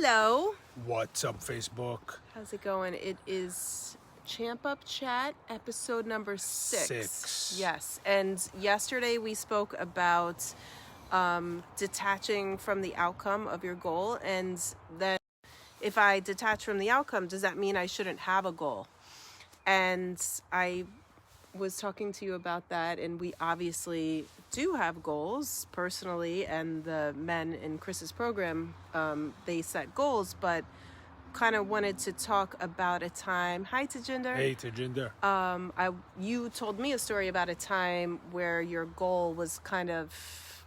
Hello. What's up, Facebook? How's it going? It is Champ Up Chat, episode number 6. Yes. And yesterday we spoke about detaching from the outcome of your goal. And then if I detach from the outcome, does that mean I shouldn't have a goal? And I was talking to you about that, and we obviously do have goals personally, and the men in Chris's program, they set goals, but kind of wanted to talk about a time. Hi, Tajinder. Hey, Tajinder. You told me a story about a time where your goal was kind of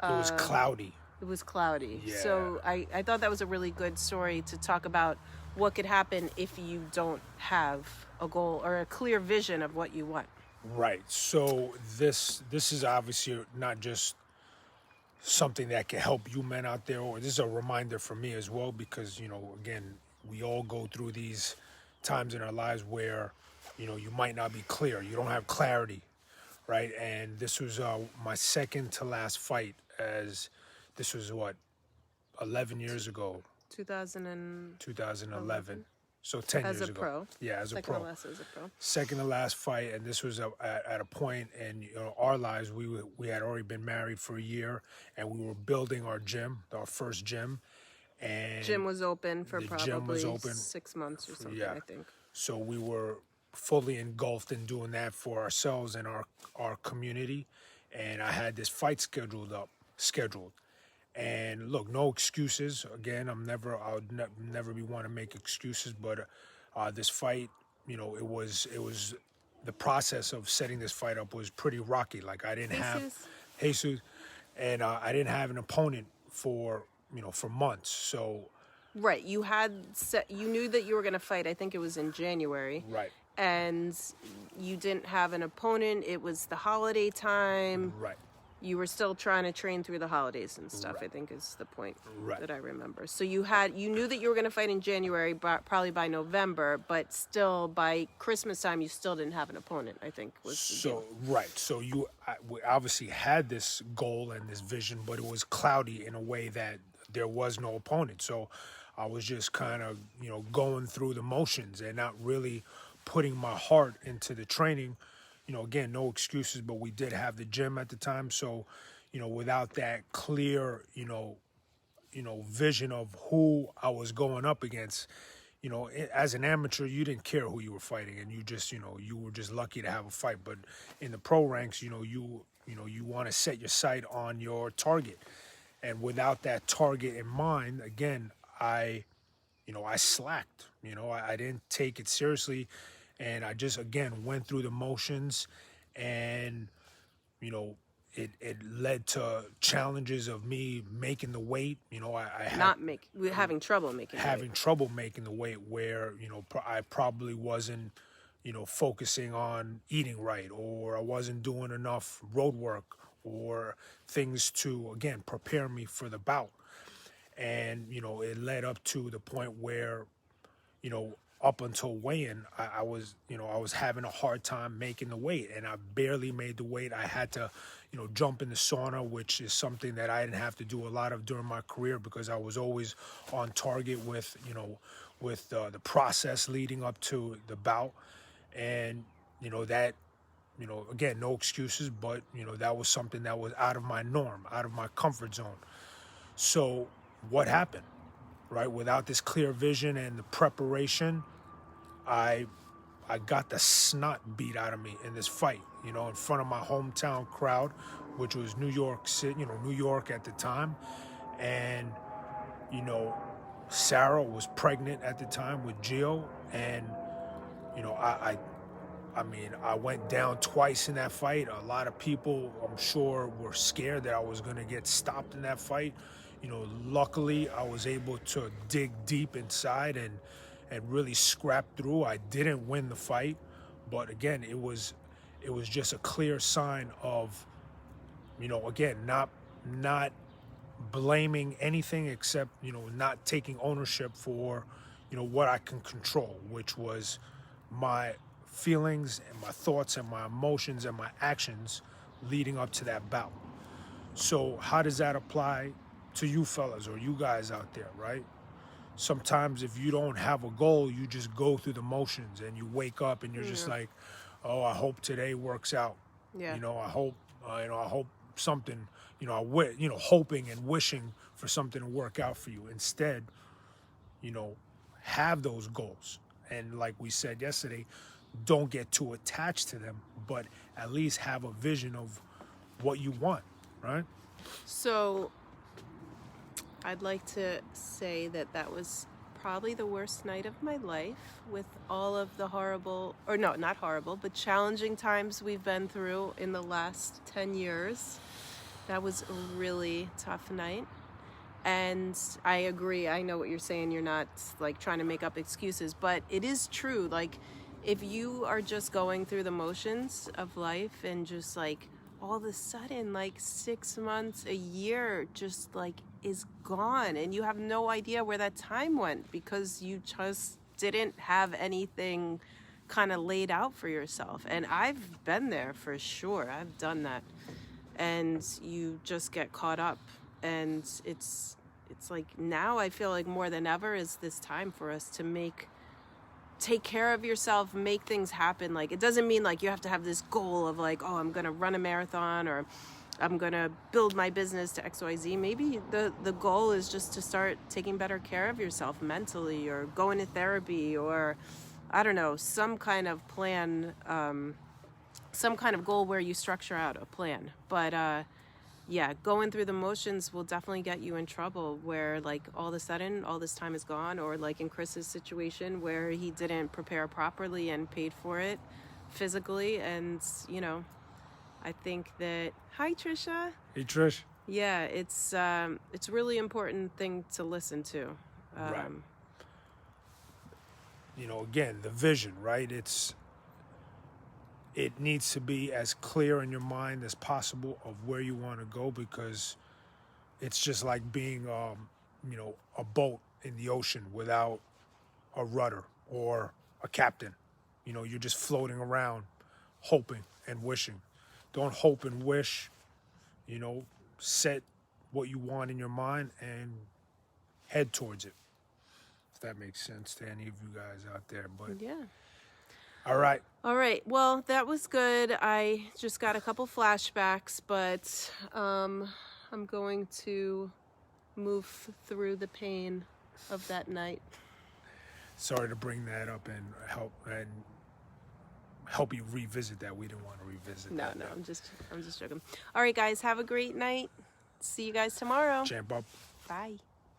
It was cloudy. It was cloudy. Yeah. So I thought that was a really good story to talk about what could happen if you don't have a goal or a clear vision of what you want. Right. So this is obviously not just something that can help you men out there, or this is a reminder for me as well, because, again, we all go through these times in our lives where, you might not be clear. You don't have clarity, right? And this was my second to last fight, as this was 11 years ago. 2011. So 10 years ago. As a pro. Yeah, as a Second pro. to last as a pro. Second to last fight, and this was at a point in our lives. We had already been married for a year, and we were building our gym, our first gym. And Gym was open for probably 6 months or something, yeah. I think. So we were fully engulfed in doing that for ourselves and our community. And I had this fight scheduled. And look, no excuses. Again, I would never be one to make excuses. But this fight, it was the process of setting this fight up was pretty rocky. Like I didn't have Jesus, and I didn't have an opponent for months. So right, you knew that you were going to fight. I think it was in January. Right. And you didn't have an opponent. It was the holiday time. Right. You were still trying to train through the holidays and stuff, Right. I think is the point Right. that I remember. So you knew that you were going to fight in January, probably by November, but still by Christmas time, you still didn't have an opponent, I think was the deal. Right. So we obviously had this goal and this vision, but it was cloudy in a way that there was no opponent. So I was just kind of, going through the motions and not really putting my heart into the training. Again, no excuses, but we did have the gym at the time. So, without that clear, vision of who I was going up against, as an amateur, you didn't care who you were fighting, and you just, you were just lucky to have a fight. But in the pro ranks, you want to set your sight on your target. And without that target in mind, again, I slacked. I didn't take it seriously. And I just, again, went through the motions, and, it led to challenges of me making the weight. Having trouble making the weight where, I probably wasn't, focusing on eating right, or I wasn't doing enough road work or things to, again, prepare me for the bout. And, it led up to the point where, up until weigh-in, I was having a hard time making the weight, and I barely made the weight. I had to, jump in the sauna, which is something that I didn't have to do a lot of during my career, because I was always on target with, the process leading up to the bout. And, that, again, no excuses, but, that was something that was out of my norm, out of my comfort zone. So what happened? Right, without this clear vision and the preparation, I got the snot beat out of me in this fight, in front of my hometown crowd, which was New York City, New York at the time. And, Sarah was pregnant at the time with Gio. And, I went down twice in that fight. A lot of people, I'm sure, were scared that I was going to get stopped in that fight. Luckily, I was able to dig deep inside and really scrap through. I didn't win the fight, but again, it was just a clear sign of, again, not blaming anything except, not taking ownership for, what I can control, which was my feelings and my thoughts and my emotions and my actions leading up to that bout. So how does that apply to you fellas or you guys out there, right? Sometimes if you don't have a goal, you just go through the motions and you wake up and you're just like, oh, I hope today works out. Yeah. I hope, I hope something, hoping and wishing for something to work out for you. Instead, have those goals. And like we said yesterday, don't get too attached to them, but at least have a vision of what you want, right? So I'd like to say that was probably the worst night of my life, with all of the horrible, or no, not horrible, but challenging times we've been through in the last 10 years. That was a really tough night. And I agree. I know what you're saying. You're not like trying to make up excuses, but it is true. Like, if you are just going through the motions of life and just like all of a sudden, like 6 months, a year just like is gone, and you have no idea where that time went because you just didn't have anything kind of laid out for yourself. And I've been there for sure. I've done that. And you just get caught up. And it's like now I feel like more than ever is this time for us to take care of yourself, make things happen. Like, it doesn't mean like you have to have this goal of like, oh, I'm going to run a marathon or I'm going to build my business to XYZ. Maybe the goal is just to start taking better care of yourself mentally, or going to therapy, or I don't know, some kind of plan, some kind of goal where you structure out a plan. But yeah, going through the motions will definitely get you in trouble, where like all of a sudden all this time is gone, or like in Chris's situation where he didn't prepare properly and paid for it physically. And I think that, hi Trisha. Hey, Trish. Yeah, it's really important thing to listen to. Right. Again, the vision, right? It needs to be as clear in your mind as possible of where you want to go, because it's just like being, a boat in the ocean without a rudder or a captain. You're just floating around, hoping and wishing. Don't hope and wish. Set what you want in your mind and head towards it. If that makes sense to any of you guys out there. But Yeah. All right. Well, that was good. I just got a couple flashbacks, but I'm going to move through the pain of that night. Sorry to bring that up and help you revisit that. We didn't want to revisit that. No, I'm just joking. All right, guys, have a great night. See you guys tomorrow. Champ up. Bye.